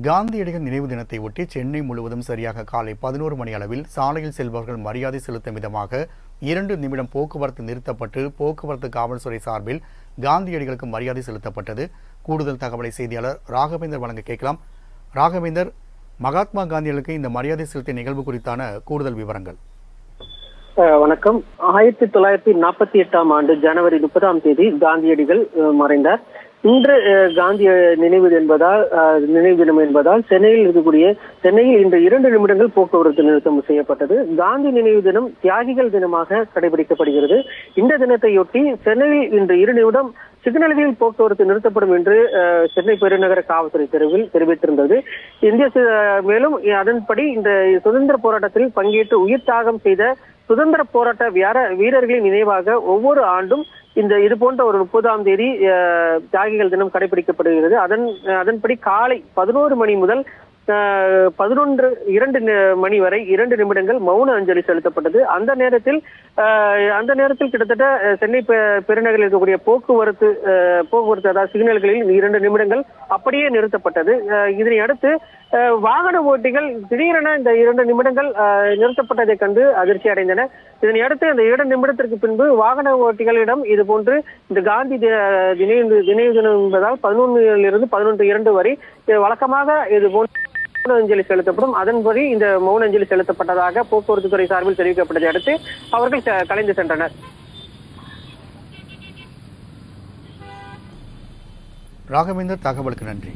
காந்தியடிகள் நினைவு தினத்தை ஒட்டி சென்னை முழுவதும் சரியாக காலை 11 மணி அளவில் சாலையில் செல்பவர்கள் மரியாதை செலுத்தும் விதமாக 2 நிமிடம் போக்குவரத்து நிறுத்தப்பட்டு போக்குவரத்து காவல்துறை சார்பில் காந்தியடிகளுக்கு மரியாதை செலுத்தப்பட்டது. கூடுதல் தகவலை செய்தியாளர் ராகவேந்தர் வழங்க கேட்கலாம். ராகவேந்தர், மகாத்மா காந்தியடிகளுக்கு இந்த மரியாதை செலுத்திய நிகழ்வு குறித்தான கூடுதல் விவரங்கள். வணக்கம். 1948ஆம் ஆண்டு ஜனவரி 30ஆம் தேதி காந்தியடிகள் மறைந்தார். இன்று காந்தி நினைவு தினம் என்பதால் சென்னையில் இன்று 2 நிமிடங்கள் போக்குவரத்து நிறுத்தம் செய்யப்பட்டது. காந்தி நினைவு தினம் தியாகிகள் தினமாக கடைபிடிக்கப்படுகிறது. இந்த தினத்தையொட்டி சென்னையில் இன்று 2 நிமிடம் சிக்னல்களில் போக்குவரத்து நிறுத்தப்படும் என்று சென்னை பெருநகர காவல்துறை தெரிவித்திருந்தது. மேலும் அதன்படி இந்த சுதந்திர போராட்டத்தில் பங்கேற்று உயிர் தியாகம் செய்த சுதந்திர போராட்ட வீரர்களின் நினைவாக ஒவ்வொரு ஆண்டும் இது போன்ற ஒரு 30ஆம் தேதி தியாகிகள் தினம் கடைபிடிக்கப்படுகிறது. அதன்படி காலை 11 மணி முதல் 2 மணி வரை 2 நிமிடங்கள் மௌன அஞ்சலி செலுத்தப்பட்டது. அந்த நேரத்தில் கிட்டத்தட்ட சென்னை பெருநகரில் இருக்கக்கூடிய போக்குவரத்து அதாவது சிக்னல்களில் 2 நிமிடங்கள் அப்படியே நிறுத்தப்பட்டது. இதனை அடுத்து வாகன ஓட்டிகள் திடீரென இந்த 2 நிமிடங்கள் நிறுத்தப்பட்டதை கண்டு அதிர்ச்சி அடைந்தனர். இதனை அடுத்து இந்த 2 நிமிடத்திற்கு பின்பு வாகன ஓட்டிகளிடம் இது போன்று இந்த காந்தி நினைவு தினம் என்பதால் 11 to 11:02 வரை வழக்கமாக இது போன்ற அஞ்சலி செலுத்தப்படும். அதன்படி இந்த மௌன அஞ்சலி செலுத்தப்பட்டதாக போக்குவரத்து துறை சார்பில் தெரிவிக்கப்பட்டதை அடுத்து அவர்கள் கலைந்து சென்றனர். ராகவேந்தர், தகவலுக்கு நன்றி.